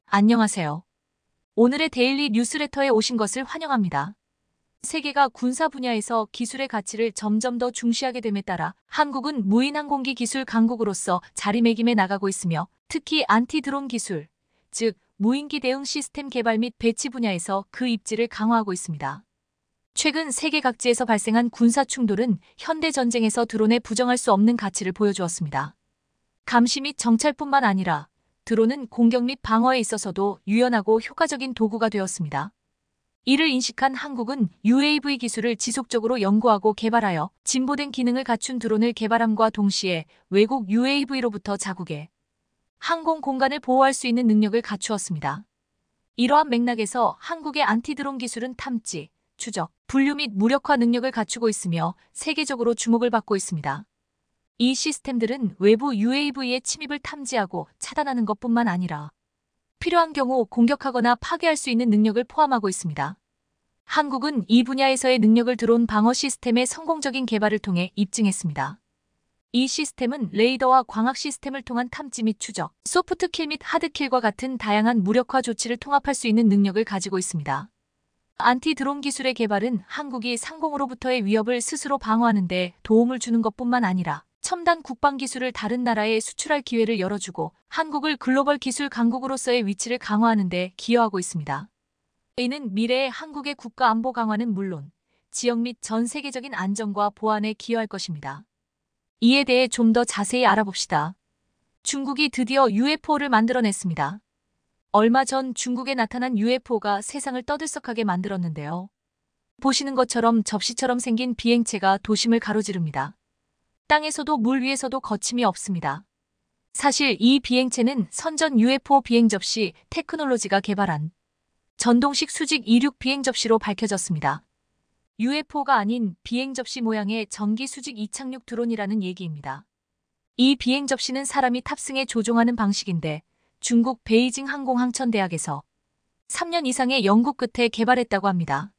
안녕하세요. 오늘의 데일리 뉴스레터에 오신 것을 환영합니다. 세계가 군사 분야에서 기술의 가치를 점점 더 중시하게 됨에 따라 한국은 무인 항공기 기술 강국으로서 자리매김해 나가고 있으며 특히 안티-드론 기술, 즉 무인기 대응 시스템 개발 및 배치 분야에서 그 입지를 강화하고 있습니다. 최근 세계 각지에서 발생한 군사 충돌은 현대 전쟁에서 드론의 부정할 수 없는 가치를 보여주었습니다. 감시 및 정찰뿐만 아니라 드론은 공격 및 방어에 있어서도 유연하고 효과적인 도구가 되었습니다. 이를 인식한 한국은 UAV 기술을 지속적으로 연구하고 개발하여 진보된 기능을 갖춘 드론을 개발함과 동시에 외국 UAV로부터 자국의 항공 공간을 보호할 수 있는 능력을 갖추었습니다. 이러한 맥락에서 한국의 안티드론 기술은 탐지, 추적, 분류 및 무력화 능력을 갖추고 있으며 세계적으로 주목을 받고 있습니다. 이 시스템들은 외부 UAV의 침입을 탐지하고 차단하는 것뿐만 아니라 필요한 경우 공격하거나 파괴할 수 있는 능력을 포함하고 있습니다. 한국은 이 분야에서의 능력을 드론 방어 시스템의 성공적인 개발을 통해 입증했습니다. 이 시스템은 레이더와 광학 시스템을 통한 탐지 및 추적, 소프트킬 및 하드킬과 같은 다양한 무력화 조치를 통합할 수 있는 능력을 가지고 있습니다. 안티-드론 기술의 개발은 한국이 상공으로부터의 위협을 스스로 방어하는 데 도움을 주는 것뿐만 아니라 첨단 국방 기술을 다른 나라에 수출할 기회를 열어주고 한국을 글로벌 기술 강국으로서의 위치를 강화하는 데 기여하고 있습니다. 이는 미래의 한국의 국가 안보 강화는 물론 지역 및 전 세계적인 안정과 보안에 기여할 것입니다. 이에 대해 좀 더 자세히 알아봅시다. 중국이 드디어 UFO를 만들어냈습니다. 얼마 전 중국에 나타난 UFO가 세상을 떠들썩하게 만들었는데요. 보시는 것처럼 접시처럼 생긴 비행체가 도심을 가로지릅니다. 땅에서도 물 위에서도 거침이 없습니다. 사실 이 비행체는 선전 UFO 비행 접시 테크놀로지가 개발한 전동식 수직 이륙 비행 접시로 밝혀졌습니다. UFO가 아닌 비행 접시 모양의 전기 수직 이착륙 드론이라는 얘기입니다. 이 비행 접시는 사람이 탑승해 조종하는 방식인데 중국 베이징 항공항천대학에서 3년 이상의 연구 끝에 개발했다고 합니다.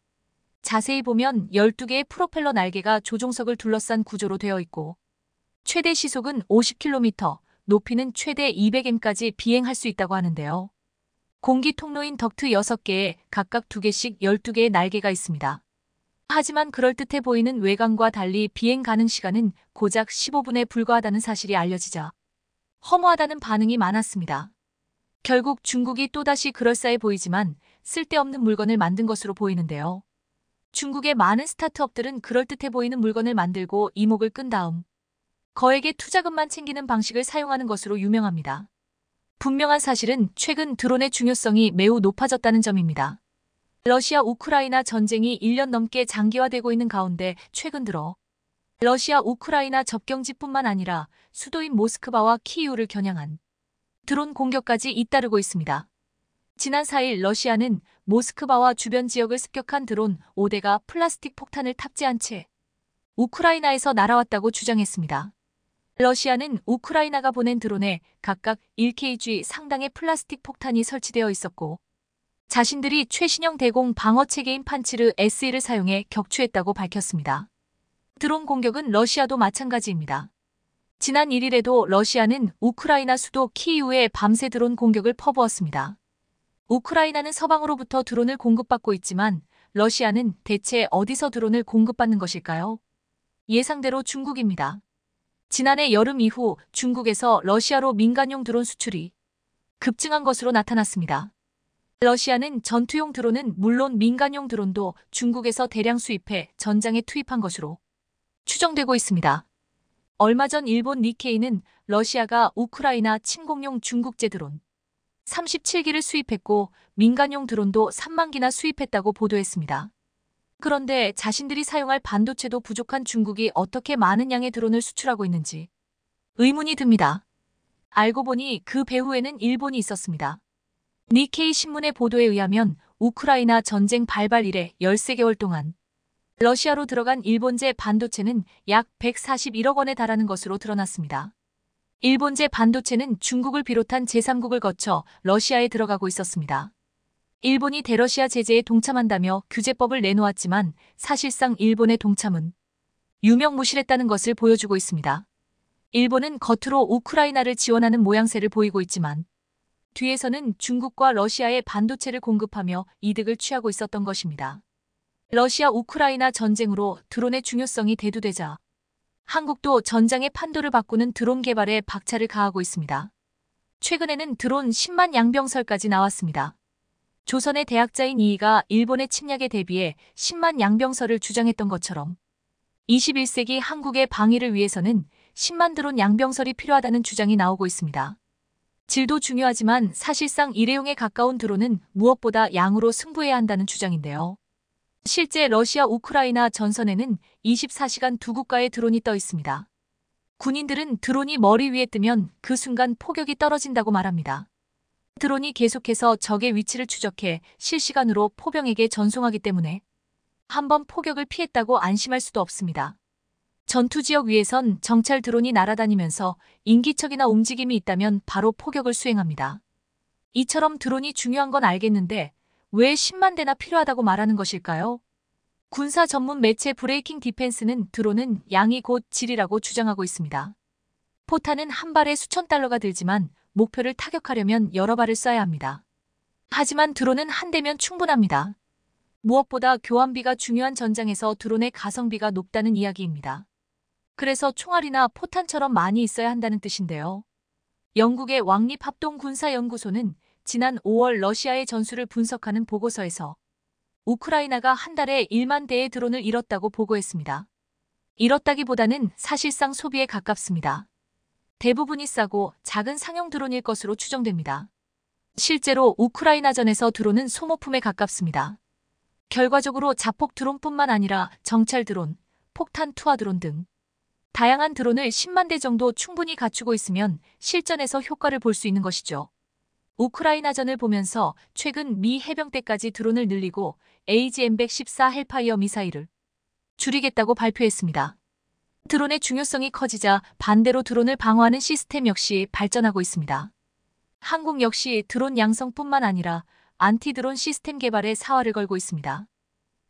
자세히 보면 12개의 프로펠러 날개가 조종석을 둘러싼 구조로 되어 있고 최대 시속은 50km, 높이는 최대 200m까지 비행할 수 있다고 하는데요. 공기 통로인 덕트 6개에 각각 2개씩 12개의 날개가 있습니다. 하지만 그럴듯해 보이는 외관과 달리 비행 가능 시간은 고작 15분에 불과하다는 사실이 알려지자 허무하다는 반응이 많았습니다. 결국 중국이 또다시 그럴싸해 보이지만 쓸데없는 물건을 만든 것으로 보이는데요. 중국의 많은 스타트업들은 그럴듯해 보이는 물건을 만들고 이목을 끈 다음 거액의 투자금만 챙기는 방식을 사용하는 것으로 유명합니다. 분명한 사실은 최근 드론의 중요성이 매우 높아졌다는 점입니다. 러시아 우크라이나 전쟁이 1년 넘게 장기화되고 있는 가운데 최근 들어 러시아 우크라이나 접경지뿐만 아니라 수도인 모스크바와 키이우를 겨냥한 드론 공격까지 잇따르고 있습니다. 지난 4일 러시아는 모스크바와 주변 지역을 습격한 드론 5대가 플라스틱 폭탄을 탑재한 채 우크라이나에서 날아왔다고 주장했습니다. 러시아는 우크라이나가 보낸 드론에 각각 1kg 상당의 플라스틱 폭탄이 설치되어 있었고 자신들이 최신형 대공 방어 체계인 판치르 SE를 사용해 격추했다고 밝혔습니다. 드론 공격은 러시아도 마찬가지입니다. 지난 1일에도 러시아는 우크라이나 수도 키이우에 밤새 드론 공격을 퍼부었습니다. 우크라이나는 서방으로부터 드론을 공급받고 있지만 러시아는 대체 어디서 드론을 공급받는 것일까요? 예상대로 중국입니다. 지난해 여름 이후 중국에서 러시아로 민간용 드론 수출이 급증한 것으로 나타났습니다. 러시아는 전투용 드론은 물론 민간용 드론도 중국에서 대량 수입해 전장에 투입한 것으로 추정되고 있습니다. 얼마 전 일본 니케이는 러시아가 우크라이나 침공용 중국제 드론 37기를 수입했고 민간용 드론도 3만 기나 수입했다고 보도했습니다. 그런데 자신들이 사용할 반도체도 부족한 중국이 어떻게 많은 양의 드론을 수출하고 있는지 의문이 듭니다. 알고 보니 그 배후에는 일본이 있었습니다. 니케이 신문의 보도에 의하면 우크라이나 전쟁 발발 이래 13개월 동안 러시아로 들어간 일본제 반도체는 약 141억 원에 달하는 것으로 드러났습니다. 일본제 반도체는 중국을 비롯한 제3국을 거쳐 러시아에 들어가고 있었습니다. 일본이 대러시아 제재에 동참한다며 규제법을 내놓았지만 사실상 일본의 동참은 유명무실했다는 것을 보여주고 있습니다. 일본은 겉으로 우크라이나를 지원하는 모양새를 보이고 있지만 뒤에서는 중국과 러시아에 반도체를 공급하며 이득을 취하고 있었던 것입니다. 러시아 우크라이나 전쟁으로 드론의 중요성이 대두되자 한국도 전장의 판도를 바꾸는 드론 개발에 박차를 가하고 있습니다. 최근에는 드론 10만 양병설까지 나왔습니다. 조선의 대학자인 이이가 일본의 침략에 대비해 10만 양병설을 주장했던 것처럼 21세기 한국의 방위를 위해서는 10만 드론 양병설이 필요하다는 주장이 나오고 있습니다. 질도 중요하지만 사실상 일회용에 가까운 드론은 무엇보다 양으로 승부해야 한다는 주장인데요. 실제 러시아 우크라이나 전선에는 24시간 두 국가의 드론이 떠 있습니다. 군인들은 드론이 머리 위에 뜨면 그 순간 포격이 떨어진다고 말합니다. 드론이 계속해서 적의 위치를 추적해 실시간으로 포병에게 전송하기 때문에 한번 포격을 피했다고 안심할 수도 없습니다. 전투 지역 위에선 정찰 드론이 날아다니면서 인기척이나 움직임이 있다면 바로 포격을 수행합니다. 이처럼 드론이 중요한 건 알겠는데 왜 10만 대나 필요하다고 말하는 것일까요? 군사 전문 매체 브레이킹 디펜스는 드론은 양이 곧 질이라고 주장하고 있습니다. 포탄은 한 발에 수천 달러가 들지만 목표를 타격하려면 여러 발을 쏴야 합니다. 하지만 드론은 한 대면 충분합니다. 무엇보다 교환비가 중요한 전장에서 드론의 가성비가 높다는 이야기입니다. 그래서 총알이나 포탄처럼 많이 있어야 한다는 뜻인데요. 영국의 왕립합동군사연구소는 지난 5월 러시아의 전술을 분석하는 보고서에서 우크라이나가 한 달에 1만 대의 드론을 잃었다고 보고했습니다. 잃었다기보다는 사실상 소비에 가깝습니다. 대부분이 싸고 작은 상용 드론일 것으로 추정됩니다. 실제로 우크라이나전에서 드론은 소모품에 가깝습니다. 결과적으로 자폭 드론뿐만 아니라 정찰 드론, 폭탄 투하 드론 등 다양한 드론을 10만 대 정도 충분히 갖추고 있으면 실전에서 효과를 볼 수 있는 것이죠. 우크라이나전을 보면서 최근 미 해병대까지 드론을 늘리고 AGM-114 헬파이어 미사일을 줄이겠다고 발표했습니다. 드론의 중요성이 커지자 반대로 드론을 방어하는 시스템 역시 발전하고 있습니다. 한국 역시 드론 양성뿐만 아니라 안티드론 시스템 개발에 사활을 걸고 있습니다.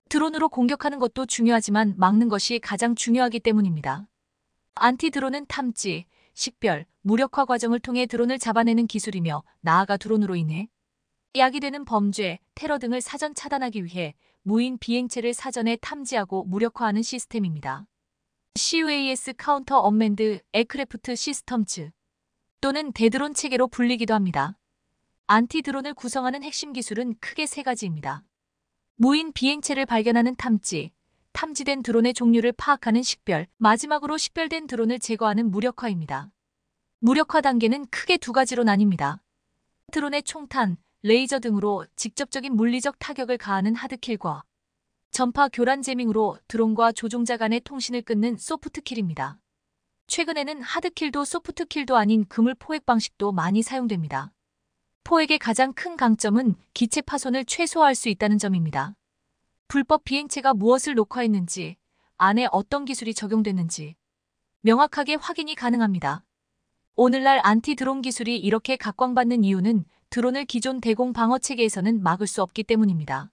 드론으로 공격하는 것도 중요하지만 막는 것이 가장 중요하기 때문입니다. 안티드론은 탐지, 식별, 무력화 과정을 통해 드론을 잡아내는 기술이며 나아가 드론으로 인해 야기되는 범죄, 테러 등을 사전 차단하기 위해 무인 비행체를 사전에 탐지하고 무력화하는 시스템입니다. CUAS 카운터 언맨드 에크래프트 시스템즈 또는 대드론 체계로 불리기도 합니다. 안티드론을 구성하는 핵심 기술은 크게 세 가지입니다. 무인 비행체를 발견하는 탐지, 탐지된 드론의 종류를 파악하는 식별, 마지막으로 식별된 드론을 제거하는 무력화입니다. 무력화 단계는 크게 두 가지로 나뉩니다. 드론의 총탄, 레이저 등으로 직접적인 물리적 타격을 가하는 하드킬과 전파 교란 제밍으로 드론과 조종자 간의 통신을 끊는 소프트킬입니다. 최근에는 하드킬도 소프트킬도 아닌 그물 포획 방식도 많이 사용됩니다. 포획의 가장 큰 강점은 기체 파손을 최소화할 수 있다는 점입니다. 불법 비행체가 무엇을 녹화했는지, 안에 어떤 기술이 적용됐는지 명확하게 확인이 가능합니다. 오늘날 안티드론 기술이 이렇게 각광받는 이유는 드론을 기존 대공 방어 체계에서는 막을 수 없기 때문입니다.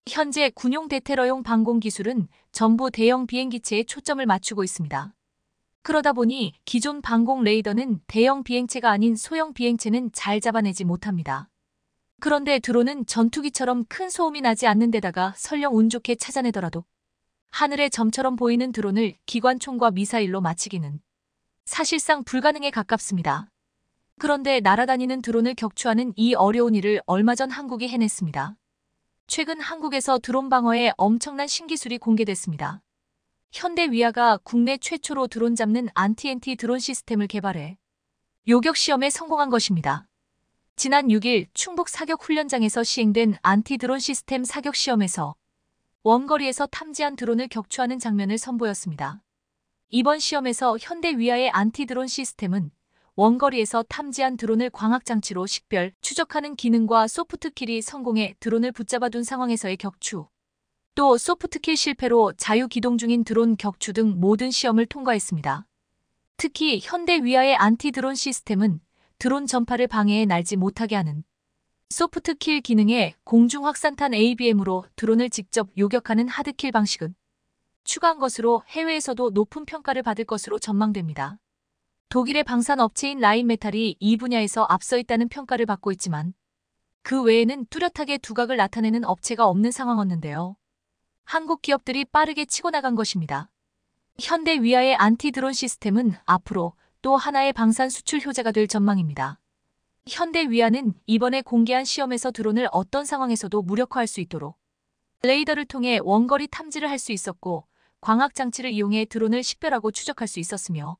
현재 군용 대테러용 방공 기술은 전부 대형 비행기체에 초점을 맞추고 있습니다. 그러다 보니 기존 방공 레이더는 대형 비행체가 아닌 소형 비행체는 잘 잡아내지 못합니다. 그런데 드론은 전투기처럼 큰 소음이 나지 않는 데다가 설령 운 좋게 찾아내더라도 하늘의 점처럼 보이는 드론을 기관총과 미사일로 맞히기는 사실상 불가능에 가깝습니다. 그런데 날아다니는 드론을 격추하는 이 어려운 일을 얼마 전 한국이 해냈습니다. 최근 한국에서 드론 방어에 엄청난 신기술이 공개됐습니다. 현대위아가 국내 최초로 드론 잡는 안티 드론 시스템을 개발해 요격 시험에 성공한 것입니다. 지난 6일 충북 사격 훈련장에서 시행된 안티드론 시스템 사격 시험에서 원거리에서 탐지한 드론을 격추하는 장면을 선보였습니다. 이번 시험에서 현대위아의 안티드론 시스템은 원거리에서 탐지한 드론을 광학장치로 식별, 추적하는 기능과 소프트킬이 성공해 드론을 붙잡아둔 상황에서의 격추, 또 소프트킬 실패로 자유기동 중인 드론 격추 등 모든 시험을 통과했습니다. 특히 현대위아의 안티드론 시스템은 드론 전파를 방해해 날지 못하게 하는 소프트킬 기능에 공중 확산탄 ABM으로 드론을 직접 요격하는 하드킬 방식은 추가한 것으로 해외에서도 높은 평가를 받을 것으로 전망됩니다. 독일의 방산 업체인 라인메탈이 이 분야에서 앞서 있다는 평가를 받고 있지만 그 외에는 뚜렷하게 두각을 나타내는 업체가 없는 상황이었는데요. 한국 기업들이 빠르게 치고 나간 것입니다. 현대 위아의 안티 드론 시스템은 앞으로 또 하나의 방산 수출 효자가 될 전망입니다. 현대 위아는 이번에 공개한 시험에서 드론을 어떤 상황에서도 무력화할 수 있도록 레이더를 통해 원거리 탐지를 할 수 있었고 광학 장치를 이용해 드론을 식별하고 추적할 수 있었으며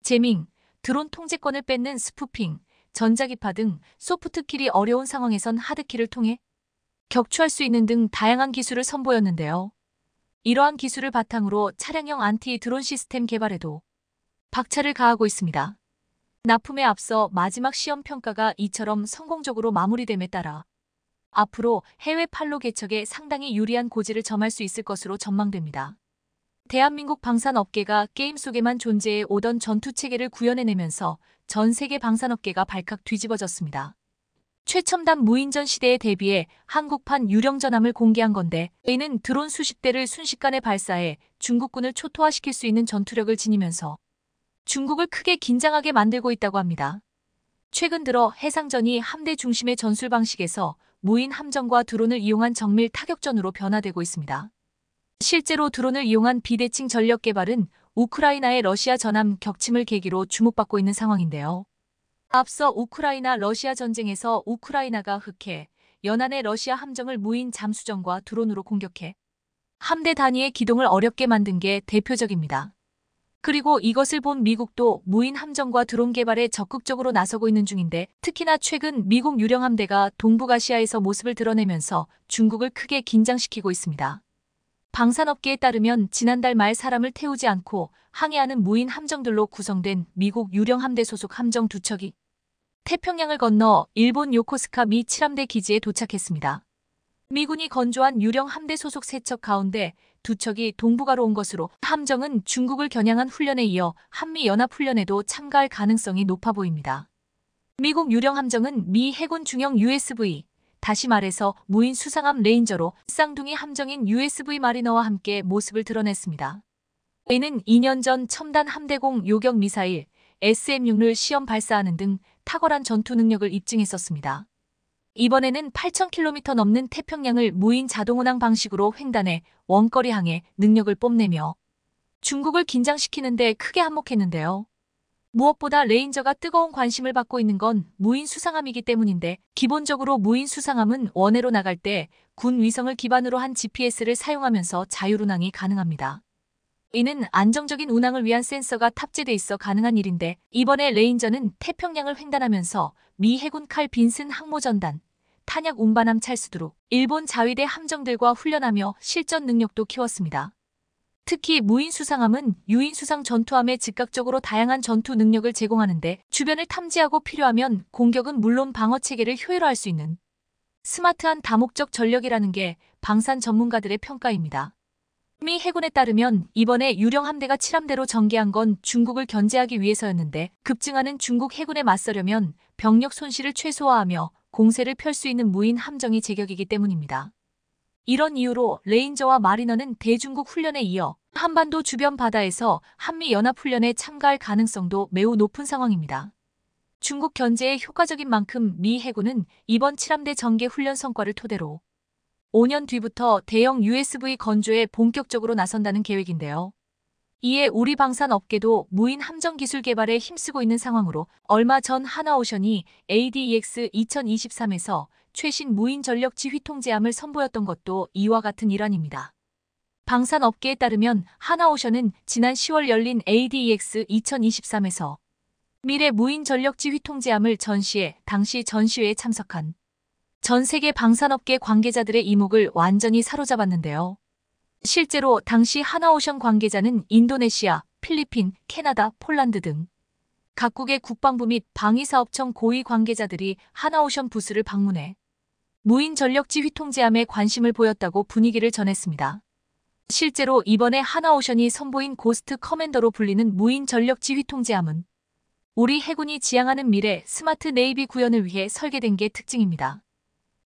제밍, 드론 통제권을 뺏는 스푸핑, 전자기파 등 소프트킬이 어려운 상황에선 하드킬을 통해 격추할 수 있는 등 다양한 기술을 선보였는데요. 이러한 기술을 바탕으로 차량형 안티 드론 시스템 개발에도 박차를 가하고 있습니다. 납품에 앞서 마지막 시험 평가가 이처럼 성공적으로 마무리됨에 따라 앞으로 해외 판로 개척에 상당히 유리한 고지를 점할 수 있을 것으로 전망됩니다. 대한민국 방산업계가 게임 속에만 존재해 오던 전투체계를 구현해내면서 전 세계 방산업계가 발칵 뒤집어졌습니다. 최첨단 무인전 시대에 대비해 한국판 유령 전함을 공개한 건데 이는 드론 수십 대를 순식간에 발사해 중국군을 초토화시킬 수 있는 전투력을 지니면서 중국을 크게 긴장하게 만들고 있다고 합니다. 최근 들어 해상전이 함대 중심의 전술 방식에서 무인 함정과 드론을 이용한 정밀 타격전으로 변화되고 있습니다. 실제로 드론을 이용한 비대칭 전력 개발은 우크라이나의 러시아 전함 격침을 계기로 주목받고 있는 상황인데요. 앞서 우크라이나-러시아 전쟁에서 우크라이나가 흑해, 연안의 러시아 함정을 무인 잠수정과 드론으로 공격해 함대 단위의 기동을 어렵게 만든 게 대표적입니다. 그리고 이것을 본 미국도 무인 함정과 드론 개발에 적극적으로 나서고 있는 중인데 특히나 최근 미국 유령 함대가 동북아시아에서 모습을 드러내면서 중국을 크게 긴장시키고 있습니다. 방산업계에 따르면 지난달 말 사람을 태우지 않고 항해하는 무인 함정들로 구성된 미국 유령 함대 소속 함정 2척이 태평양을 건너 일본 요코스카 미 7함대 기지에 도착했습니다. 미군이 건조한 유령 함대 소속 3척 가운데 2척이 동북아로 온 것으로 함정은 중국을 겨냥한 훈련에 이어 한미연합훈련에도 참가할 가능성이 높아 보입니다. 미국 유령 함정은 미 해군 중형 USV, 다시 말해서 무인 수상함 레인저로 쌍둥이 함정인 USV 마리너와 함께 모습을 드러냈습니다. 이는 2년 전 첨단 함대공 요격 미사일 SM-6를 시험 발사하는 등 탁월한 전투 능력을 입증했었습니다. 이번에는 8,000km 넘는 태평양을 무인 자동운항 방식으로 횡단해 원거리 항해 능력을 뽐내며 중국을 긴장시키는 데 크게 한몫했는데요. 무엇보다 레인저가 뜨거운 관심을 받고 있는 건 무인 수상함이기 때문인데 기본적으로 무인 수상함은 원해로 나갈 때 군 위성을 기반으로 한 GPS를 사용하면서 자율운항이 가능합니다. 이는 안정적인 운항을 위한 센서가 탑재돼 있어 가능한 일인데 이번에 레인저는 태평양을 횡단하면서 미 해군 칼 빈슨 항모전단, 탄약 운반함 찰스두루, 일본 자위대 함정들과 훈련하며 실전 능력도 키웠습니다. 특히 무인 수상함은 유인 수상 전투함에 즉각적으로 다양한 전투 능력을 제공하는데 주변을 탐지하고 필요하면 공격은 물론 방어 체계를 효율화할 수 있는 스마트한 다목적 전력이라는 게 방산 전문가들의 평가입니다. 미 해군에 따르면 이번에 유령 함대가 7함대로 전개한 건 중국을 견제하기 위해서였는데 급증하는 중국 해군에 맞서려면 병력 손실을 최소화하며 공세를 펼 수 있는 무인 함정이 제격이기 때문입니다. 이런 이유로 레인저와 마리너는 대중국 훈련에 이어 한반도 주변 바다에서 한미연합훈련에 참가할 가능성도 매우 높은 상황입니다. 중국 견제에 효과적인 만큼 미 해군은 이번 7함대 전개 훈련 성과를 토대로 5년 뒤부터 대형 USV 건조에 본격적으로 나선다는 계획인데요. 이에 우리 방산업계도 무인 함정 기술 개발에 힘쓰고 있는 상황으로 얼마 전 하나오션이 ADEX 2023에서 최신 무인 전력 지휘 통제함을 선보였던 것도 이와 같은 일환입니다. 방산업계에 따르면 하나오션은 지난 10월 열린 ADEX 2023에서 미래 무인 전력 지휘 통제함을 전시해 당시 전시회에 참석한 전 세계 방산업계 관계자들의 이목을 완전히 사로잡았는데요. 실제로 당시 하나오션 관계자는 인도네시아, 필리핀, 캐나다, 폴란드 등 각국의 국방부 및 방위사업청 고위 관계자들이 하나오션 부스를 방문해 무인 전력 지휘 통제함에 관심을 보였다고 분위기를 전했습니다. 실제로 이번에 하나오션이 선보인 고스트 커맨더로 불리는 무인 전력 지휘 통제함은 우리 해군이 지향하는 미래 스마트 네이비 구현을 위해 설계된 게 특징입니다.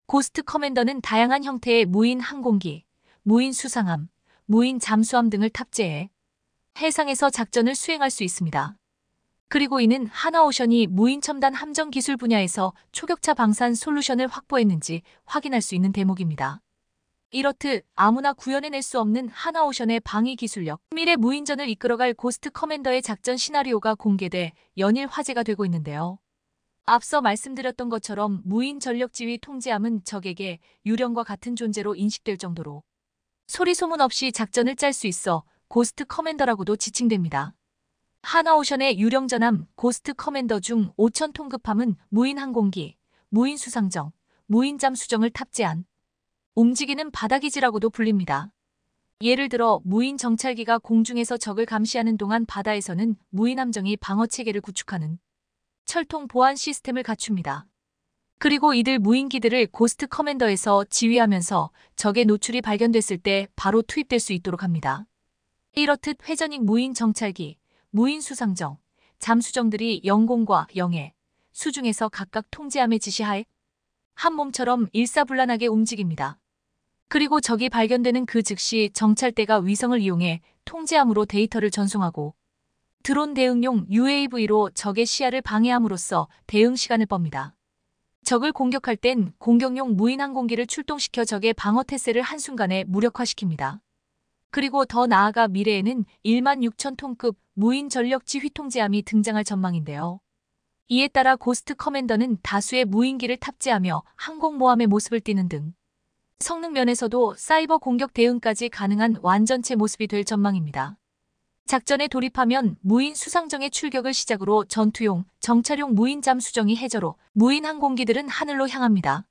고스트 커맨더는 다양한 형태의 무인 항공기, 무인 수상함, 무인 잠수함 등을 탑재해 해상에서 작전을 수행할 수 있습니다. 그리고 이는 하나오션이 무인 첨단 함정 기술 분야에서 초격차 방산 솔루션을 확보했는지 확인할 수 있는 대목입니다. 이렇듯 아무나 구현해낼 수 없는 하나오션의 방위 기술력, 미래 무인전을 이끌어갈 고스트 커맨더의 작전 시나리오가 공개돼 연일 화제가 되고 있는데요. 앞서 말씀드렸던 것처럼 무인 전력 지휘 통제함은 적에게 유령과 같은 존재로 인식될 정도로 소리 소문 없이 작전을 짤 수 있어 고스트 커맨더라고도 지칭됩니다. 하나오션의 유령전함 고스트 커맨더 중 5천 톤급함은 무인 항공기, 무인 수상정, 무인 잠수정을 탑재한 움직이는 바다기지라고도 불립니다. 예를 들어 무인 정찰기가 공중에서 적을 감시하는 동안 바다에서는 무인 함정이 방어체계를 구축하는 철통 보안 시스템을 갖춥니다. 그리고 이들 무인기들을 고스트 커맨더에서 지휘하면서 적의 노출이 발견됐을 때 바로 투입될 수 있도록 합니다. 이렇듯 회전익 무인 정찰기, 무인 수상정, 잠수정들이 영공과 영해, 수중에서 각각 통제함의 지시하에 한 몸처럼 일사불란하게 움직입니다. 그리고 적이 발견되는 그 즉시 정찰대가 위성을 이용해 통제함으로 데이터를 전송하고 드론 대응용 UAV로 적의 시야를 방해함으로써 대응 시간을 멉니다. 적을 공격할 땐 공격용 무인 항공기를 출동시켜 적의 방어 태세를 한순간에 무력화시킵니다. 그리고 더 나아가 미래에는 16,000톤급 무인 전력 지휘 통제함이 등장할 전망인데요. 이에 따라 고스트 커맨더는 다수의 무인기를 탑재하며 항공모함의 모습을 띠는 등 성능 면에서도 사이버 공격 대응까지 가능한 완전체 모습이 될 전망입니다. 작전에 돌입하면 무인 수상정의 출격을 시작으로 전투용, 정찰용 무인 잠수정이 해저로, 무인 항공기들은 하늘로 향합니다.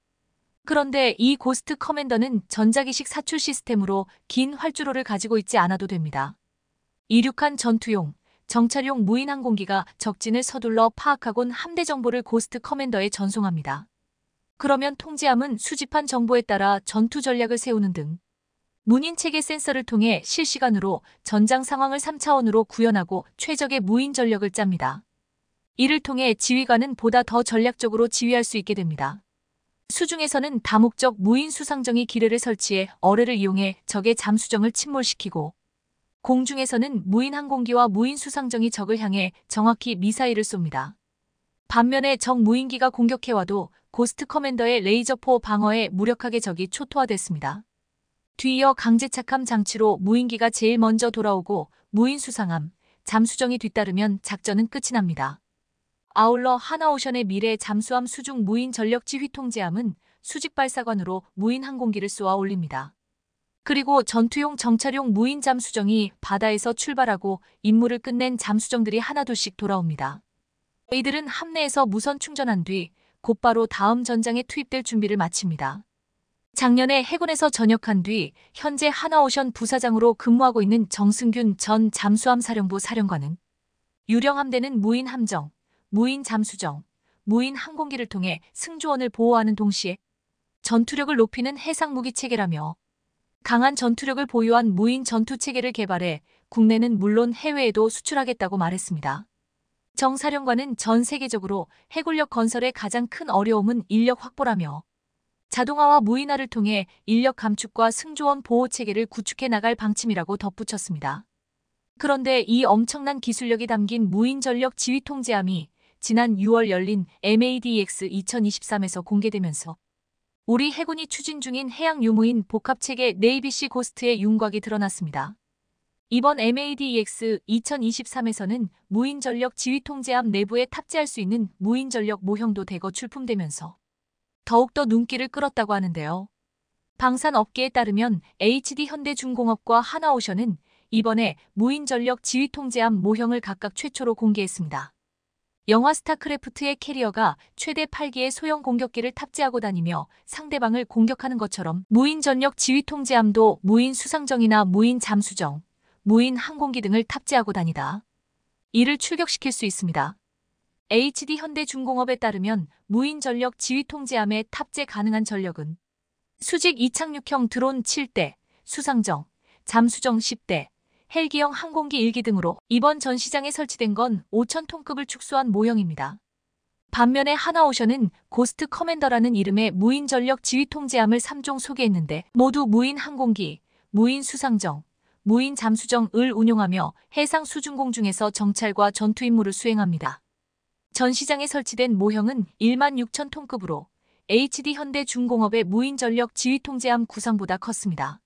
그런데 이 고스트 커맨더는 전자기식 사출 시스템으로 긴 활주로를 가지고 있지 않아도 됩니다. 이륙한 전투용, 정찰용 무인 항공기가 적진을 서둘러 파악하곤 함대 정보를 고스트 커맨더에 전송합니다. 그러면 통제함은 수집한 정보에 따라 전투 전략을 세우는 등 문인체계 센서를 통해 실시간으로 전장 상황을 3차원으로 구현하고 최적의 무인 전력을 짭니다. 이를 통해 지휘관은 보다 더 전략적으로 지휘할 수 있게 됩니다. 수중에서는 다목적 무인 수상정이 기뢰를 설치해 어뢰를 이용해 적의 잠수정을 침몰시키고 공중에서는 무인 항공기와 무인 수상정이 적을 향해 정확히 미사일을 쏩니다. 반면에 적 무인기가 공격해와도 고스트 커맨더의 레이저포 방어에 무력하게 적이 초토화됐습니다. 뒤이어 강제착함 장치로 무인기가 제일 먼저 돌아오고 무인 수상함, 잠수정이 뒤따르면 작전은 끝이 납니다. 아울러 하나오션의 미래 잠수함 수중 무인 전력 지휘 통제함은 수직 발사관으로 무인 항공기를 쏘아 올립니다. 그리고 전투용 정찰용 무인 잠수정이 바다에서 출발하고 임무를 끝낸 잠수정들이 하나둘씩 돌아옵니다. 이들은 함내에서 무선 충전한 뒤 곧바로 다음 전장에 투입될 준비를 마칩니다. 작년에 해군에서 전역한 뒤 현재 하나오션 부사장으로 근무하고 있는 정승균 전 잠수함 사령부 사령관은 유령 함대는 무인 함정, 무인 잠수정, 무인 항공기를 통해 승조원을 보호하는 동시에 전투력을 높이는 해상 무기 체계라며 강한 전투력을 보유한 무인 전투 체계를 개발해 국내는 물론 해외에도 수출하겠다고 말했습니다. 정 사령관은 전 세계적으로 해군력 건설의 가장 큰 어려움은 인력 확보라며 자동화와 무인화를 통해 인력 감축과 승조원 보호 체계를 구축해 나갈 방침이라고 덧붙였습니다. 그런데 이 엄청난 기술력이 담긴 무인 전력 지휘 통제함이 지난 6월 열린 MADEX 2023에서 공개되면서 우리 해군이 추진 중인 해양 유무인 복합체계 네이비시 고스트의 윤곽이 드러났습니다. 이번 MADEX 2023에서는 무인 전력 지휘 통제함 내부에 탑재할 수 있는 무인 전력 모형도 대거 출품되면서 더욱더 눈길을 끌었다고 하는데요. 방산업계에 따르면 HD현대중공업과 하나오션은 이번에 무인 전력 지휘 통제함 모형을 각각 최초로 공개했습니다. 영화 스타크래프트의 캐리어가 최대 8기의 소형 공격기를 탑재하고 다니며 상대방을 공격하는 것처럼 무인 전력 지휘 통제함도 무인 수상정이나 무인 잠수정, 무인 항공기 등을 탑재하고 다니다 이를 출격시킬 수 있습니다. HD현대중공업에 따르면 무인 전력 지휘 통제함에 탑재 가능한 전력은 수직 이착륙형 드론 7대, 수상정, 잠수정 10대, 헬기형 항공기 1기 등으로 이번 전시장에 설치된 건 5,000톤급을 축소한 모형입니다. 반면에 하나오션은 고스트 커맨더라는 이름의 무인 전력 지휘 통제함을 3종 소개했는데 모두 무인 항공기, 무인 수상정, 무인 잠수정을 운용하며 해상 수중공 중에서 정찰과 전투 임무를 수행합니다. 전시장에 설치된 모형은 16,000톤급으로 HD 현대중공업의 무인 전력 지휘통제함 구상보다 컸습니다.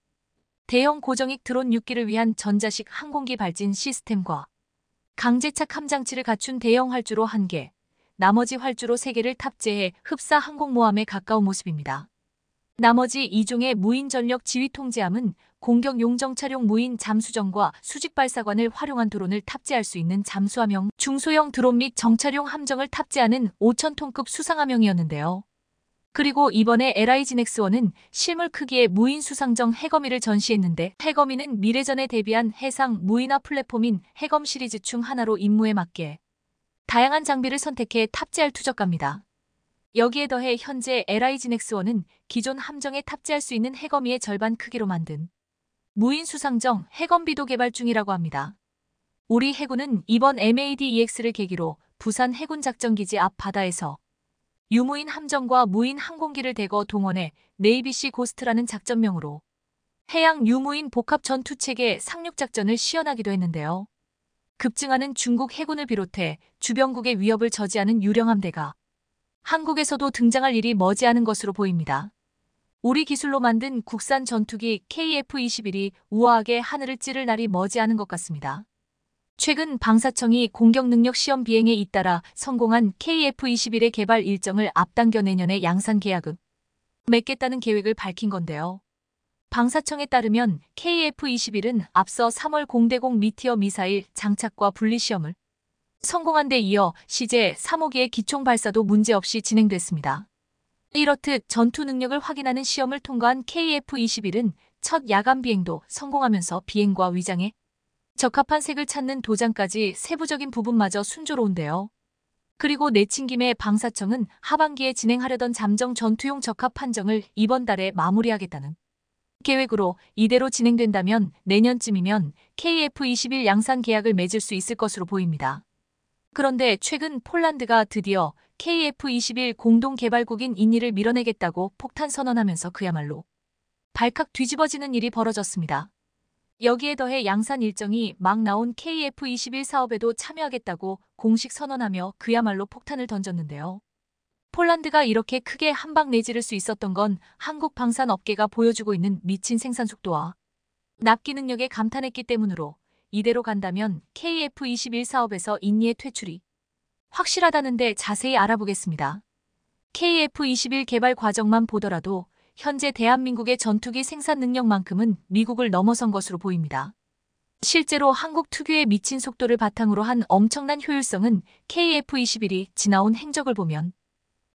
대형 고정익 드론 6기를 위한 전자식 항공기 발진 시스템과 강제착 함장치를 갖춘 대형 활주로 1개, 나머지 활주로 3개를 탑재해 흡사 항공모함에 가까운 모습입니다. 나머지 2종의 무인 전력 지휘 통제함은 공격용 정찰용 무인 잠수정과 수직 발사관을 활용한 드론을 탑재할 수 있는 잠수함형, 중소형 드론 및 정찰용 함정을 탑재하는 5,000톤급 수상함형이었는데요. 그리고 이번에 LIGNX1은 실물 크기의 무인 수상정 해거미를 전시했는데 해거미는 미래전에 대비한 해상 무인화 플랫폼인 해검 시리즈 중 하나로 임무에 맞게 다양한 장비를 선택해 탑재할 투적갑니다. 여기에 더해 현재 LIGNX1은 기존 함정에 탑재할 수 있는 해거미의 절반 크기로 만든 무인 수상정 해검비도 개발 중이라고 합니다. 우리 해군은 이번 MADEX를 계기로 부산 해군작전기지 앞 바다에서 유무인 함정과 무인 항공기를 대거 동원해 네이비시 고스트라는 작전명으로 해양 유무인 복합 전투체계 상륙작전을 시연하기도 했는데요. 급증하는 중국 해군을 비롯해 주변국의 위협을 저지하는 유령 함대가 한국에서도 등장할 일이 머지않은 것으로 보입니다. 우리 기술로 만든 국산 전투기 KF-21이 우아하게 하늘을 찌를 날이 머지않은 것 같습니다. 최근 방사청이 공격 능력 시험 비행에 잇따라 성공한 KF-21의 개발 일정을 앞당겨 내년에 양산 계약을 맺겠다는 계획을 밝힌 건데요. 방사청에 따르면 KF-21은 앞서 3월 공대공 미티어 미사일 장착과 분리 시험을 성공한 데 이어 시제 3호기의 기총 발사도 문제없이 진행됐습니다. 이렇듯 전투 능력을 확인하는 시험을 통과한 KF-21은 첫 야간 비행도 성공하면서 비행과 위장에 적합한 색을 찾는 도장까지 세부적인 부분마저 순조로운데요. 그리고 내친 김에 방사청은 하반기에 진행하려던 잠정 전투용 적합 판정을 이번 달에 마무리하겠다는 계획으로 이대로 진행된다면 내년쯤이면 KF-21 양산 계약을 맺을 수 있을 것으로 보입니다. 그런데 최근 폴란드가 드디어 KF-21 공동개발국인 인니를 밀어내겠다고 폭탄 선언하면서 그야말로 발칵 뒤집어지는 일이 벌어졌습니다. 여기에 더해 양산 일정이 막 나온 KF-21 사업에도 참여하겠다고 공식 선언하며 그야말로 폭탄을 던졌는데요. 폴란드가 이렇게 크게 한방 내지를 수 있었던 건 한국 방산업계가 보여주고 있는 미친 생산 속도와 납기 능력에 감탄했기 때문으로 이대로 간다면 KF-21 사업에서 인니의 퇴출이 확실하다는데 자세히 알아보겠습니다. KF-21 개발 과정만 보더라도 현재 대한민국의 전투기 생산 능력만큼은 미국을 넘어선 것으로 보입니다. 실제로 한국 특유의 미친 속도를 바탕으로 한 엄청난 효율성은 KF-21이 지나온 행적을 보면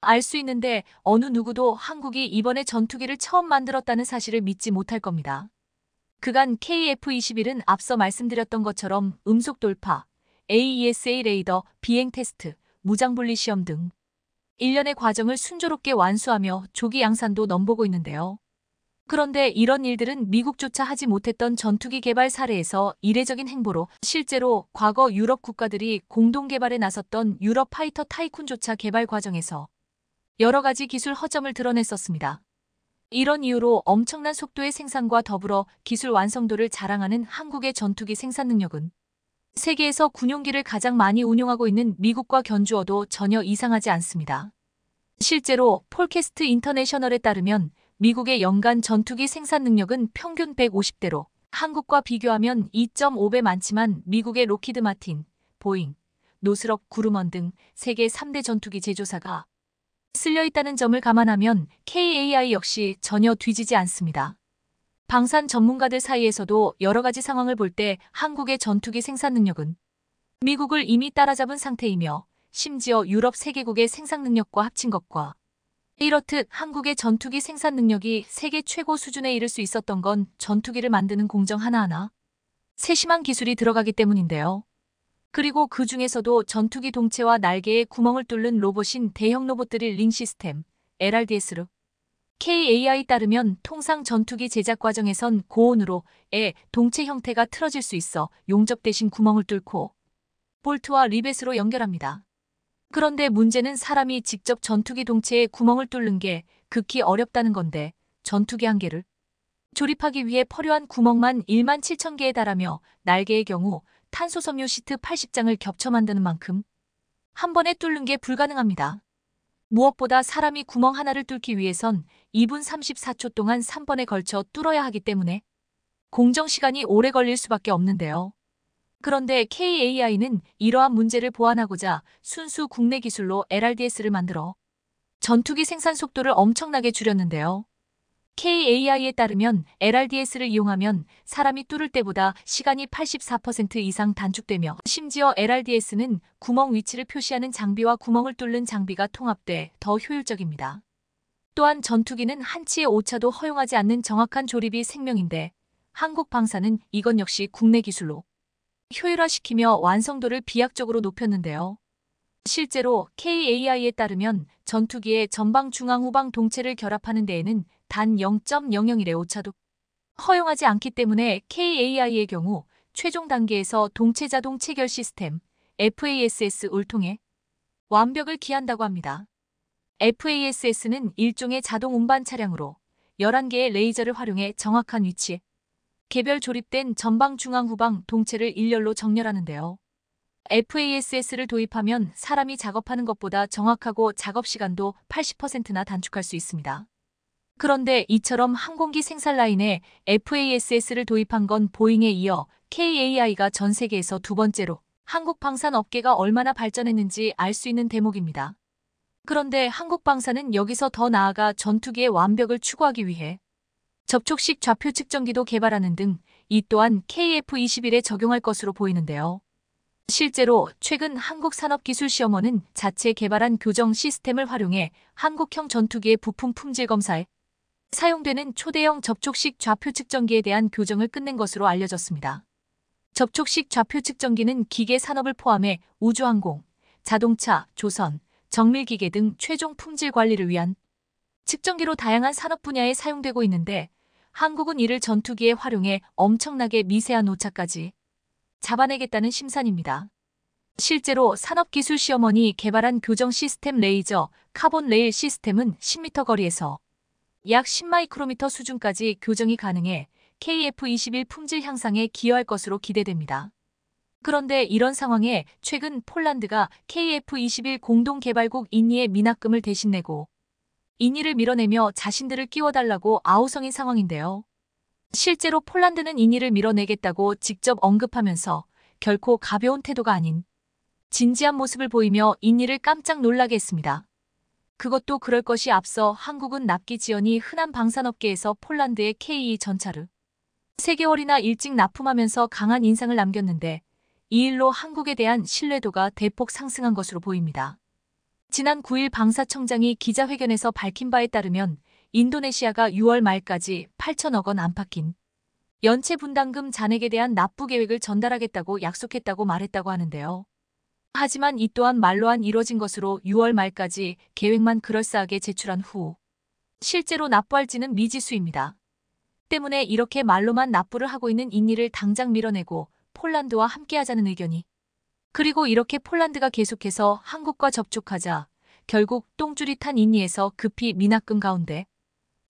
알 수 있는데 어느 누구도 한국이 이번에 전투기를 처음 만들었다는 사실을 믿지 못할 겁니다. 그간 KF-21은 앞서 말씀드렸던 것처럼 음속 돌파, AESA 레이더, 비행 테스트, 무장 분리 시험 등 일련의 과정을 순조롭게 완수하며 조기 양산도 넘보고 있는데요. 그런데 이런 일들은 미국조차 하지 못했던 전투기 개발 사례에서 이례적인 행보로 실제로 과거 유럽 국가들이 공동 개발에 나섰던 유럽 파이터 타이쿤조차 개발 과정에서 여러 가지 기술 허점을 드러냈었습니다. 이런 이유로 엄청난 속도의 생산과 더불어 기술 완성도를 자랑하는 한국의 전투기 생산 능력은 세계에서 군용기를 가장 많이 운용하고 있는 미국과 견주어도 전혀 이상하지 않습니다. 실제로 폴캐스트 인터내셔널에 따르면 미국의 연간 전투기 생산 능력은 평균 150대로 한국과 비교하면 2.5배 많지만 미국의 로키드 마틴, 보잉, 노스럽 그루먼 등 세계 3대 전투기 제조사가 쓸려있다는 점을 감안하면 KAI 역시 전혀 뒤지지 않습니다. 방산 전문가들 사이에서도 여러 가지 상황을 볼 때 한국의 전투기 생산 능력은 미국을 이미 따라잡은 상태이며 심지어 유럽 3개국의 생산 능력과 합친 것과 이렇듯 한국의 전투기 생산 능력이 세계 최고 수준에 이를 수 있었던 건 전투기를 만드는 공정 하나하나 세심한 기술이 들어가기 때문인데요. 그리고 그 중에서도 전투기 동체와 날개에 구멍을 뚫는 로봇인 대형 로봇들이 링 시스템, LRDS로 KAI 따르면 통상 전투기 제작 과정에선 고온으로의 동체 형태가 틀어질 수 있어 용접 대신 구멍을 뚫고 볼트와 리벳으로 연결합니다. 그런데 문제는 사람이 직접 전투기 동체에 구멍을 뚫는 게 극히 어렵다는 건데 전투기 한 개를 조립하기 위해 필요한 구멍만 1만 7천 개에 달하며 날개의 경우 탄소 섬유 시트 80장을 겹쳐 만드는 만큼 한 번에 뚫는 게 불가능합니다. 무엇보다 사람이 구멍 하나를 뚫기 위해선 2분 34초 동안 3번에 걸쳐 뚫어야 하기 때문에 공정 시간이 오래 걸릴 수밖에 없는데요. 그런데 KAI는 이러한 문제를 보완하고자 순수 국내 기술로 LRDS를 만들어 전투기 생산 속도를 엄청나게 줄였는데요. KAI에 따르면 LRDS를 이용하면 사람이 뚫을 때보다 시간이 84% 이상 단축되며 심지어 LRDS는 구멍 위치를 표시하는 장비와 구멍을 뚫는 장비가 통합돼 더 효율적입니다. 또한 전투기는 한치의 오차도 허용하지 않는 정확한 조립이 생명인데 한국 방사는 이건 역시 국내 기술로 효율화시키며 완성도를 비약적으로 높였는데요. 실제로 KAI에 따르면 전투기의 전방, 중앙, 후방 동체를 결합하는 데에는 단 0.001의 오차도 허용하지 않기 때문에 KAI의 경우 최종 단계에서 동체 자동 체결 시스템 FASS를 통해 완벽을 기한다고 합니다. FASS는 일종의 자동 운반 차량으로 11개의 레이저를 활용해 정확한 위치에 개별 조립된 전방, 중앙, 후방 동체를 일렬로 정렬하는데요. FASS를 도입하면 사람이 작업하는 것보다 정확하고 작업 시간도 80%나 단축할 수 있습니다. 그런데 이처럼 항공기 생산 라인에 FASS를 도입한 건 보잉에 이어 KAI가 전 세계에서 두 번째로 한국 방산 업계가 얼마나 발전했는지 알 수 있는 대목입니다. 그런데 한국 방산은 여기서 더 나아가 전투기의 완벽을 추구하기 위해 접촉식 좌표 측정기도 개발하는 등 이 또한 KF-21에 적용할 것으로 보이는데요. 실제로 최근 한국산업기술시험원은 자체 개발한 교정 시스템을 활용해 한국형 전투기의 부품 품질 검사에 사용되는 초대형 접촉식 좌표 측정기에 대한 교정을 끝낸 것으로 알려졌습니다. 접촉식 좌표 측정기는 기계 산업을 포함해 우주항공, 자동차, 조선, 정밀기계 등 최종 품질 관리를 위한 측정기로 다양한 산업 분야에 사용되고 있는데 한국은 이를 전투기에 활용해 엄청나게 미세한 오차까지 잡아내겠다는 심산입니다. 실제로 산업기술시험원이 개발한 교정 시스템 레이저 카본 레일 시스템은 10m 거리에서 약 10마이크로미터 수준까지 교정이 가능해 KF-21 품질 향상에 기여할 것으로 기대됩니다. 그런데 이런 상황에 최근 폴란드가 KF-21 공동개발국 인니에 미납금을 대신 내고 인니를 밀어내며 자신들을 끼워달라고 아우성인 상황인데요. 실제로 폴란드는 인니를 밀어내겠다고 직접 언급하면서 결코 가벼운 태도가 아닌 진지한 모습을 보이며 인니를 깜짝 놀라게 했습니다. 그것도 그럴 것이 앞서 한국은 납기 지연이 흔한 방산업계에서 폴란드의 KE 전차를 3개월이나 일찍 납품하면서 강한 인상을 남겼는데 이 일로 한국에 대한 신뢰도가 대폭 상승한 것으로 보입니다. 지난 9일 방사청장이 기자회견에서 밝힌 바에 따르면 인도네시아가 6월 말까지 8천억 원 안팎인 연체 분담금 잔액에 대한 납부 계획을 전달하겠다고 약속했다고 말했다고 하는데요. 하지만 이 또한 말로만 이뤄진 것으로 6월 말까지 계획만 그럴싸하게 제출한 후 실제로 납부할지는 미지수입니다. 때문에 이렇게 말로만 납부를 하고 있는 인니를 당장 밀어내고 폴란드와 함께하자는 의견이 그리고 이렇게 폴란드가 계속해서 한국과 접촉하자 결국 똥줄이 탄 인니에서 급히 미납금 가운데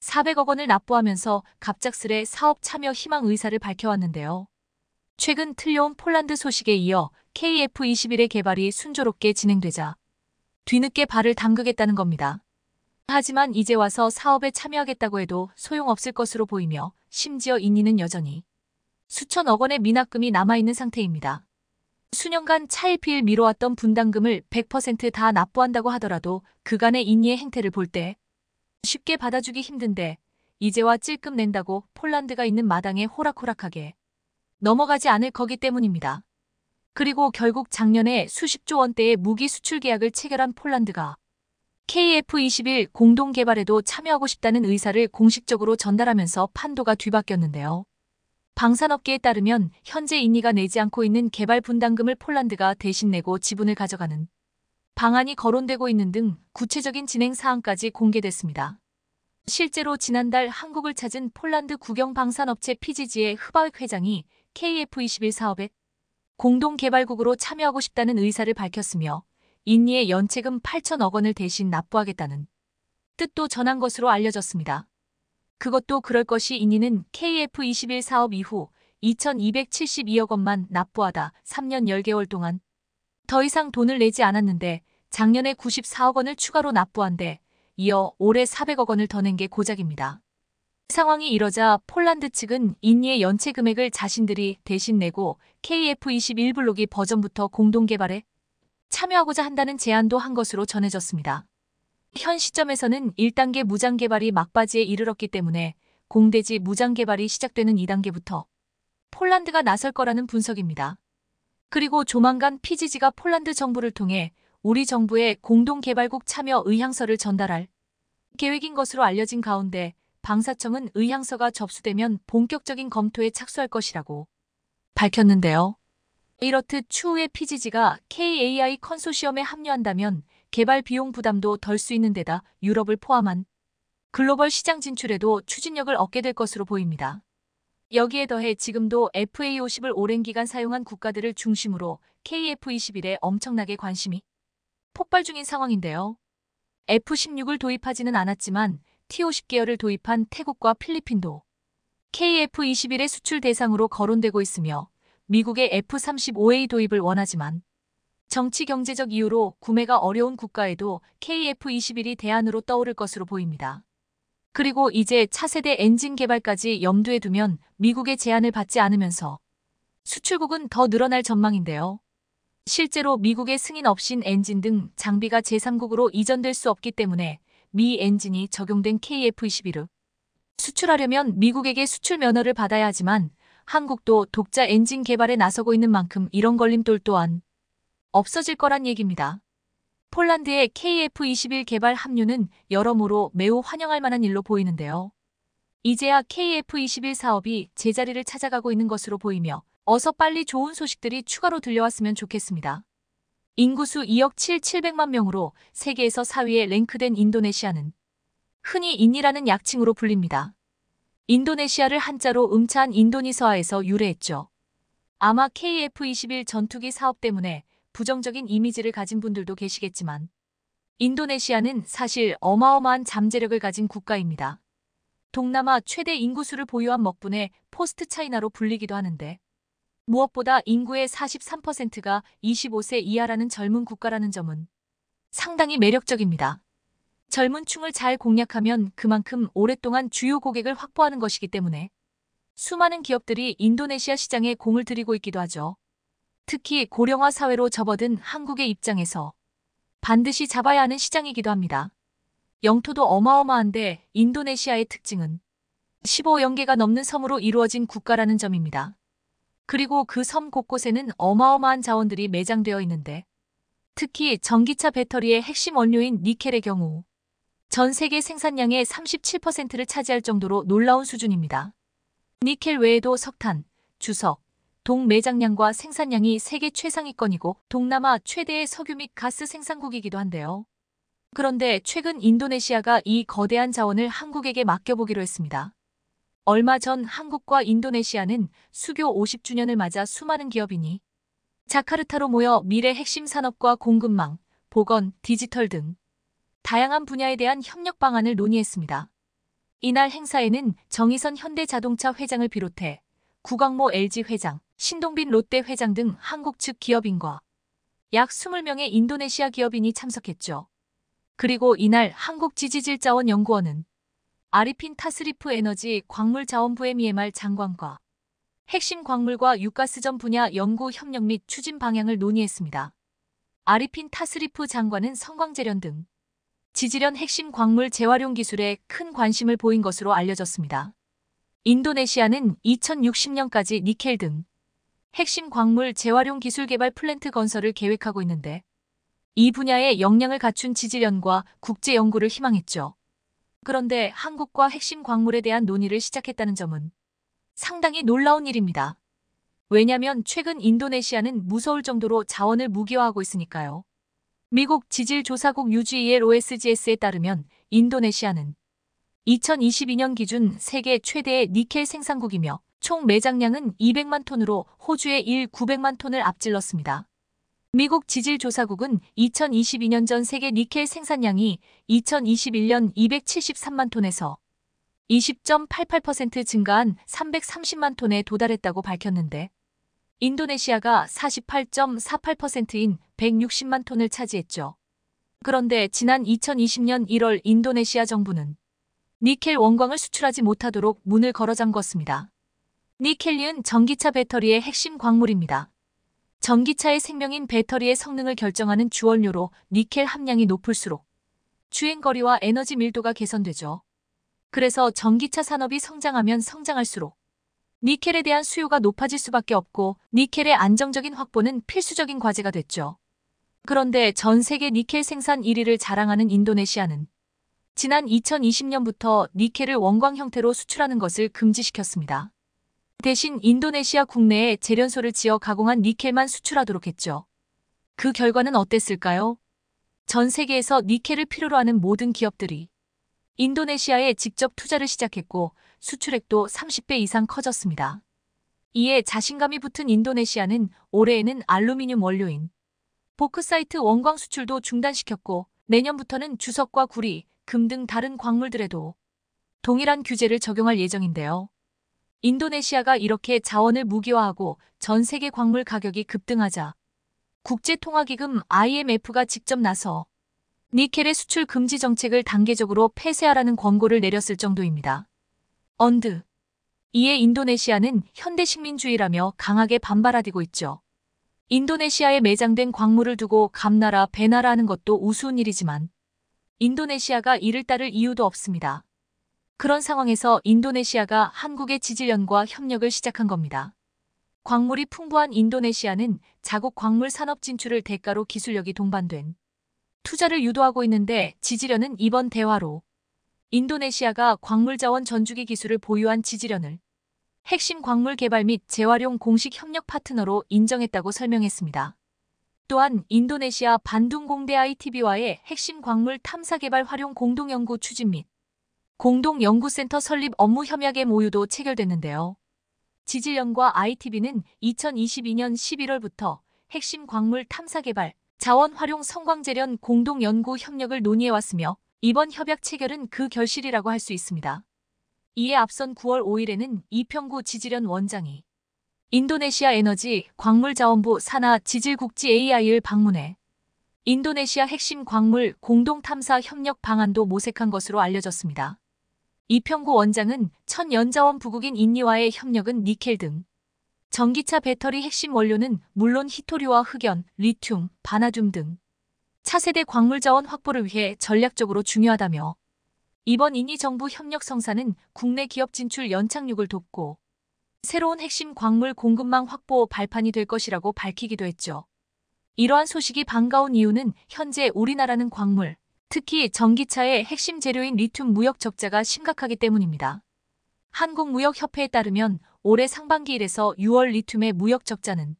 400억 원을 납부하면서 갑작스레 사업 참여 희망 의사를 밝혀왔는데요. 최근 틀려온 폴란드 소식에 이어 KF-21의 개발이 순조롭게 진행되자 뒤늦게 발을 담그겠다는 겁니다. 하지만 이제 와서 사업에 참여하겠다고 해도 소용없을 것으로 보이며 심지어 인니는 여전히 수천억 원의 미납금이 남아있는 상태입니다. 수년간 차일피일 미뤄왔던 분담금을 100% 다 납부한다고 하더라도 그간의 인니의 행태를 볼 때 쉽게 받아주기 힘든데 이제와 찔끔 낸다고 폴란드가 있는 마당에 호락호락하게 넘어가지 않을 거기 때문입니다. 그리고 결국 작년에 수십조 원대의 무기 수출 계약을 체결한 폴란드가 KF-21 공동개발에도 참여하고 싶다는 의사를 공식적으로 전달하면서 판도가 뒤바뀌었는데요. 방산업계에 따르면 현재 인니가 내지 않고 있는 개발 분담금을 폴란드가 대신 내고 지분을 가져가는 방안이 거론되고 있는 등 구체적인 진행 사항까지 공개됐습니다. 실제로 지난달 한국을 찾은 폴란드 국영방산업체 PGG의 흐바익 회장이 KF-21 사업에 공동개발국으로 참여하고 싶다는 의사를 밝혔으며 인니의 연체금 8천억 원을 대신 납부하겠다는 뜻도 전한 것으로 알려졌습니다. 그것도 그럴 것이 이니는 KF21 사업 이후 2,272억 원만 납부하다 3년 10개월 동안 더 이상 돈을 내지 않았는데 작년에 94억 원을 추가로 납부한 데 이어 올해 400억 원을 더 낸 게 고작입니다. 상황이 이러자 폴란드 측은 인니의 연체 금액을 자신들이 대신 내고 KF21 블록이 버전부터 공동 개발에 참여하고자 한다는 제안도 한 것으로 전해졌습니다. 현 시점에서는 1단계 무장 개발이 막바지에 이르렀기 때문에 공대지 무장 개발이 시작되는 2단계부터 폴란드가 나설 거라는 분석입니다. 그리고 조만간 PGG가 폴란드 정부를 통해 우리 정부에 공동개발국 참여 의향서를 전달할 계획인 것으로 알려진 가운데 방사청은 의향서가 접수되면 본격적인 검토에 착수할 것이라고 밝혔는데요. 이렇듯 추후에 PGG가 KAI 컨소시엄에 합류한다면 개발 비용 부담도 덜 수 있는 데다 유럽을 포함한 글로벌 시장 진출에도 추진력을 얻게 될 것으로 보입니다. 여기에 더해 지금도 FA50을 오랜 기간 사용한 국가들을 중심으로 KF21에 엄청나게 관심이 폭발 중인 상황인데요. F16을 도입하지는 않았지만 T50 계열을 도입한 태국과 필리핀도 KF21의 수출 대상으로 거론되고 있으며 미국의 F35A 도입을 원하지만 정치 경제적 이유로 구매가 어려운 국가에도 KF21이 대안으로 떠오를 것으로 보입니다. 그리고 이제 차세대 엔진 개발까지 염두에 두면 미국의 제안을 받지 않으면서 수출국은 더 늘어날 전망인데요. 실제로 미국의 승인 없인 엔진 등 장비가 제3국으로 이전될 수 없기 때문에 미 엔진이 적용된 KF21을 수출하려면 미국에게 수출 면허를 받아야 하지만 한국도 독자 엔진 개발에 나서고 있는 만큼 이런 걸림돌 또한 없어질 거란 얘기입니다. 폴란드의 KF21 개발 합류는 여러모로 매우 환영할 만한 일로 보이는데요. 이제야 KF21 사업이 제자리를 찾아가고 있는 것으로 보이며 어서 빨리 좋은 소식들이 추가로 들려왔으면 좋겠습니다. 인구수 2억 7,700만 명으로 세계에서 4위에 랭크된 인도네시아는 흔히 인이라는 약칭으로 불립니다. 인도네시아를 한자로 음차한 인도니서아에서 유래했죠. 아마 KF21 전투기 사업 때문에 부정적인 이미지를 가진 분들도 계시겠지만 인도네시아는 사실 어마어마한 잠재력을 가진 국가입니다. 동남아 최대 인구수를 보유한 먹분에 포스트 차이나로 불리기도 하는데 무엇보다 인구의 43%가 25세 이하라는 젊은 국가라는 점은 상당히 매력적입니다. 젊은 층을 잘 공략하면 그만큼 오랫동안 주요 고객을 확보하는 것이기 때문에 수많은 기업들이 인도네시아 시장에 공을 들이고 있기도 하죠. 특히 고령화 사회로 접어든 한국의 입장에서 반드시 잡아야 하는 시장이기도 합니다. 영토도 어마어마한데 인도네시아의 특징은 15영개가 넘는 섬으로 이루어진 국가라는 점입니다. 그리고 그 섬 곳곳에는 어마어마한 자원들이 매장되어 있는데 특히 전기차 배터리의 핵심 원료인 니켈의 경우 전 세계 생산량의 37%를 차지할 정도로 놀라운 수준입니다. 니켈 외에도 석탄, 주석, 동 매장량과 생산량이 세계 최상위권이고 동남아 최대의 석유 및 가스 생산국이기도 한데요. 그런데 최근 인도네시아가 이 거대한 자원을 한국에게 맡겨보기로 했습니다. 얼마 전 한국과 인도네시아는 수교 50주년을 맞아 수많은 기업인이 자카르타로 모여 미래 핵심 산업과 공급망, 보건, 디지털 등 다양한 분야에 대한 협력 방안을 논의했습니다. 이날 행사에는 정의선 현대자동차 회장을 비롯해 구광모 LG 회장, 신동빈 롯데 회장 등 한국 측 기업인과 약 20명의 인도네시아 기업인이 참석했죠. 그리고 이날 한국지질자원연구원은 아리핀 타스리프 에너지 광물자원부 MEMR 장관과 핵심 광물과 유가스전 분야 연구 협력 및 추진 방향을 논의했습니다. 아리핀 타스리프 장관은 성광재련 등 지질연 핵심 광물 재활용 기술에 큰 관심을 보인 것으로 알려졌습니다. 인도네시아는 2060년까지 니켈 등 핵심 광물 재활용 기술 개발 플랜트 건설을 계획하고 있는데 이 분야에 역량을 갖춘 지질연과 국제 연구를 희망했죠. 그런데 한국과 핵심 광물에 대한 논의를 시작했다는 점은 상당히 놀라운 일입니다. 왜냐면 최근 인도네시아는 무서울 정도로 자원을 무기화하고 있으니까요. 미국 지질조사국 UGEL OSGS에 따르면 인도네시아는 2022년 기준 세계 최대의 니켈 생산국이며 총 매장량은 200만 톤으로 호주의 900만 톤을 앞질렀습니다. 미국 지질조사국은 2022년 전 세계 니켈 생산량이 2021년 273만 톤에서 20.88% 증가한 330만 톤에 도달했다고 밝혔는데 인도네시아가 48.48%인 160만 톤을 차지했죠. 그런데 지난 2020년 1월 인도네시아 정부는 니켈 원광을 수출하지 못하도록 문을 걸어 잠궜습니다. 니켈리은 전기차 배터리의 핵심 광물입니다. 전기차의 생명인 배터리의 성능을 결정하는 주원료로 니켈 함량이 높을수록 주행거리와 에너지 밀도가 개선되죠. 그래서 전기차 산업이 성장하면 성장할수록 니켈에 대한 수요가 높아질 수밖에 없고 니켈의 안정적인 확보는 필수적인 과제가 됐죠. 그런데 전 세계 니켈 생산 1위를 자랑하는 인도네시아는 지난 2020년부터 니켈을 원광 형태로 수출하는 것을 금지시켰습니다. 대신 인도네시아 국내에 재련소를 지어 가공한 니켈만 수출하도록 했죠. 그 결과는 어땠을까요? 전 세계에서 니켈을 필요로 하는 모든 기업들이 인도네시아에 직접 투자를 시작했고 수출액도 30배 이상 커졌습니다. 이에 자신감이 붙은 인도네시아는 올해에는 알루미늄 원료인 보크사이트 원광 수출도 중단시켰고 내년부터는 주석과 구리, 금 등 다른 광물들에도 동일한 규제를 적용할 예정인데요. 인도네시아가 이렇게 자원을 무기화하고 전 세계 광물 가격이 급등하자 국제통화기금 IMF가 직접 나서 니켈의 수출 금지 정책을 단계적으로 폐쇄하라는 권고를 내렸을 정도입니다. 언드. 이에 인도네시아는 현대식민주의라며 강하게 반발하고 있죠. 인도네시아에 매장된 광물을 두고 감나라, 배나라 하는 것도 우스운 일이지만 인도네시아가 이를 따를 이유도 없습니다. 그런 상황에서 인도네시아가 한국의 지질연과 협력을 시작한 겁니다. 광물이 풍부한 인도네시아는 자국 광물 산업 진출을 대가로 기술력이 동반된 투자를 유도하고 있는데 지질연은 이번 대화로 인도네시아가 광물자원 전주기 기술을 보유한 지질연을 핵심 광물 개발 및 재활용 공식 협력 파트너로 인정했다고 설명했습니다. 또한 인도네시아 반둥공대 ITB와의 핵심 광물 탐사 개발 활용 공동연구 추진 및 공동연구센터 설립 업무 협약의 모유도 체결됐는데요. 지질연과 ITB는 2022년 11월부터 핵심 광물 탐사 개발, 자원 활용 성광재련 공동연구 협력을 논의해왔으며 이번 협약 체결은 그 결실이라고 할 수 있습니다. 이에 앞선 9월 5일에는 이평구 지질연 원장이 인도네시아 에너지 광물자원부 산하 지질국지 AI를 방문해 인도네시아 핵심 광물 공동탐사 협력 방안도 모색한 것으로 알려졌습니다. 이평구 원장은 첫 연자원 부국인 인니와의 협력은 니켈 등 전기차 배터리 핵심 원료는 물론 히토류와 흑연, 리튬, 바나듐 등 차세대 광물자원 확보를 위해 전략적으로 중요하다며 이번 인니 정부 협력 성사는 국내 기업 진출 연착륙을 돕고 새로운 핵심 광물 공급망 확보 발판이 될 것이라고 밝히기도 했죠. 이러한 소식이 반가운 이유는 현재 우리나라는 광물, 특히 전기차의 핵심 재료인 리튬 무역 적자가 심각하기 때문입니다. 한국무역협회에 따르면 올해 상반기 1에서 6월 리튬의 무역 적자는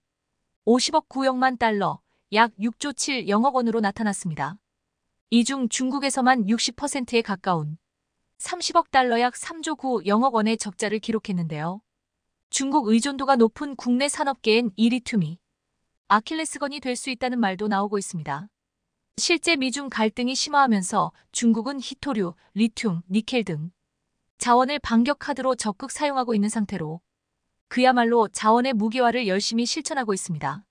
50억 9억만 달러, 약 6조 7영억 원으로 나타났습니다. 이 중 중국에서만 60%에 가까운 30억 달러 약 3조 9영억 원의 적자를 기록했는데요. 중국 의존도가 높은 국내 산업계엔 이 리튬이 아킬레스건이 될 수 있다는 말도 나오고 있습니다. 실제 미중 갈등이 심화하면서 중국은 히토류, 리튬, 니켈 등 자원을 반격 카드로 적극 사용하고 있는 상태로 그야말로 자원의 무기화를 열심히 실천하고 있습니다.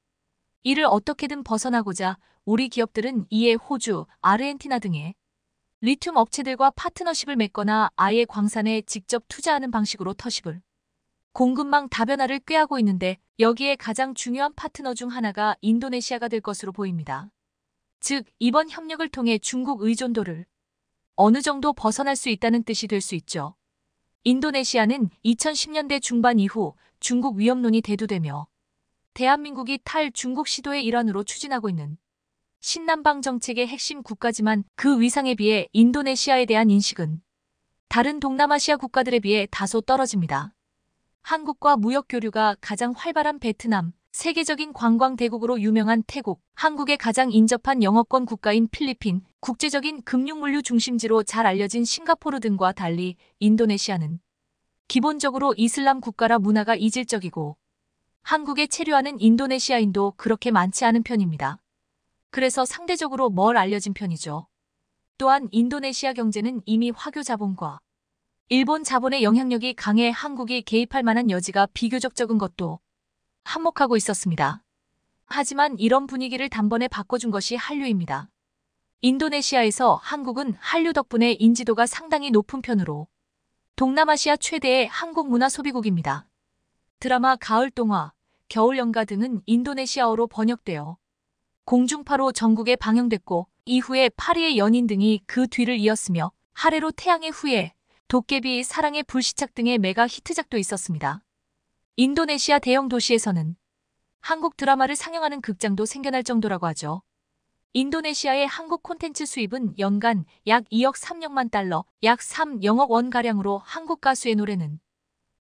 이를 어떻게든 벗어나고자 우리 기업들은 이에 호주, 아르헨티나 등의 리튬 업체들과 파트너십을 맺거나 아예 광산에 직접 투자하는 방식으로 터십을 공급망 다변화를 꾀하고 있는데 여기에 가장 중요한 파트너 중 하나가 인도네시아가 될 것으로 보입니다. 즉, 이번 협력을 통해 중국 의존도를 어느 정도 벗어날 수 있다는 뜻이 될 수 있죠. 인도네시아는 2010년대 중반 이후 중국 위협론이 대두되며 대한민국이 탈중국 시도의 일환으로 추진하고 있는 신남방 정책의 핵심 국가지만 그 위상에 비해 인도네시아에 대한 인식은 다른 동남아시아 국가들에 비해 다소 떨어집니다. 한국과 무역 교류가 가장 활발한 베트남, 세계적인 관광 대국으로 유명한 태국, 한국의 가장 인접한 영어권 국가인 필리핀, 국제적인 금융물류 중심지로 잘 알려진 싱가포르 등과 달리 인도네시아는 기본적으로 이슬람 국가라 문화가 이질적이고 한국에 체류하는 인도네시아인도 그렇게 많지 않은 편입니다. 그래서 상대적으로 덜 알려진 편이죠. 또한 인도네시아 경제는 이미 화교 자본과 일본 자본의 영향력이 강해 한국이 개입할 만한 여지가 비교적 적은 것도 한몫하고 있었습니다. 하지만 이런 분위기를 단번에 바꿔준 것이 한류입니다. 인도네시아에서 한국은 한류 덕분에 인지도가 상당히 높은 편으로 동남아시아 최대의 한국 문화 소비국입니다. 드라마 가을 동화, 겨울 연가 등은 인도네시아어로 번역되어 공중파로 전국에 방영됐고 이후에 파리의 연인 등이 그 뒤를 이었으며 하레로 태양의 후예, 도깨비 사랑의 불시착 등의 메가 히트작도 있었습니다. 인도네시아 대형 도시에서는 한국 드라마를 상영하는 극장도 생겨날 정도라고 하죠. 인도네시아의 한국 콘텐츠 수입은 연간 약 2억 3억만 달러, 약 3영억 원가량으로 한국 가수의 노래는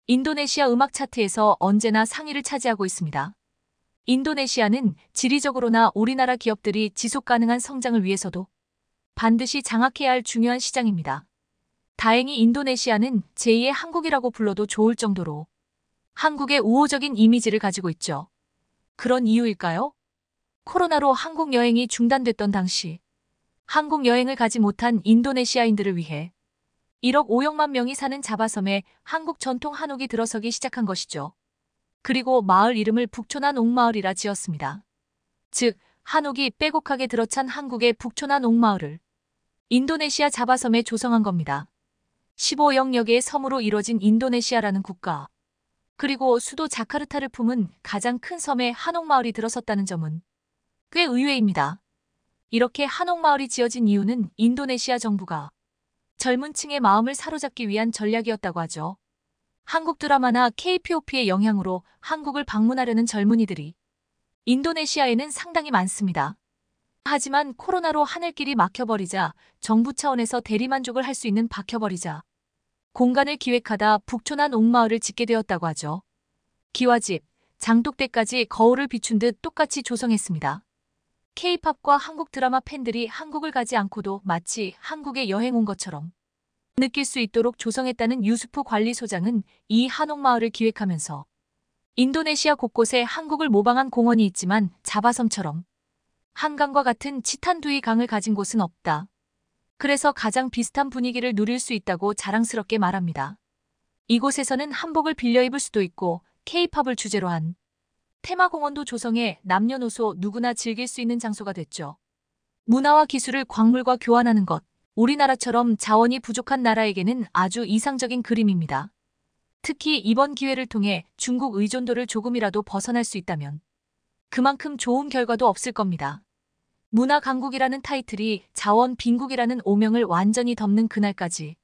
인도네시아 음악 차트에서 언제나 상위를 차지하고 있습니다. 인도네시아는 지리적으로나 우리나라 기업들이 지속 가능한 성장을 위해서도 반드시 장악해야 할 중요한 시장입니다. 다행히 인도네시아는 제2의 한국이라고 불러도 좋을 정도로 한국의 우호적인 이미지를 가지고 있죠. 그런 이유일까요? 코로나로 한국 여행이 중단됐던 당시 한국 여행을 가지 못한 인도네시아인들을 위해 1억 5억만 명이 사는 자바섬에 한국 전통 한옥이 들어서기 시작한 것이죠. 그리고 마을 이름을 북초난 옥마을이라 지었습니다. 즉, 한옥이 빼곡하게 들어찬 한국의 북초난 옥마을을 인도네시아 자바섬에 조성한 겁니다. 15여 개의 섬으로 이뤄진 인도네시아라는 국가, 그리고 수도 자카르타를 품은 가장 큰 섬에 한옥마을이 들어섰다는 점은 꽤 의외입니다. 이렇게 한옥마을이 지어진 이유는 인도네시아 정부가 젊은 층의 마음을 사로잡기 위한 전략이었다고 하죠. 한국 드라마나 K-POP의 영향으로 한국을 방문하려는 젊은이들이 인도네시아에는 상당히 많습니다. 하지만 코로나로 하늘길이 막혀버리자 정부 차원에서 대리만족을 할 수 있는 박혀버리자 공간을 기획하다 북초난 옥마을을 짓게 되었다고 하죠. 기와집, 장독대까지 거울을 비춘 듯 똑같이 조성했습니다. K-팝과 한국 드라마 팬들이 한국을 가지 않고도 마치 한국에 여행 온 것처럼 느낄 수 있도록 조성했다는 유수프 관리소장은 이 한옥마을을 기획하면서 인도네시아 곳곳에 한국을 모방한 공원이 있지만 자바섬처럼 한강과 같은 치탄두이 강을 가진 곳은 없다. 그래서 가장 비슷한 분위기를 누릴 수 있다고 자랑스럽게 말합니다. 이곳에서는 한복을 빌려 입을 수도 있고 K-팝을 주제로 한 테마공원도 조성해 남녀노소 누구나 즐길 수 있는 장소가 됐죠. 문화와 기술을 광물과 교환하는 것, 우리나라처럼 자원이 부족한 나라에게는 아주 이상적인 그림입니다. 특히 이번 기회를 통해 중국 의존도를 조금이라도 벗어날 수 있다면 그만큼 좋은 결과도 없을 겁니다. 문화 강국이라는 타이틀이 자원 빈국이라는 오명을 완전히 덮는 그날까지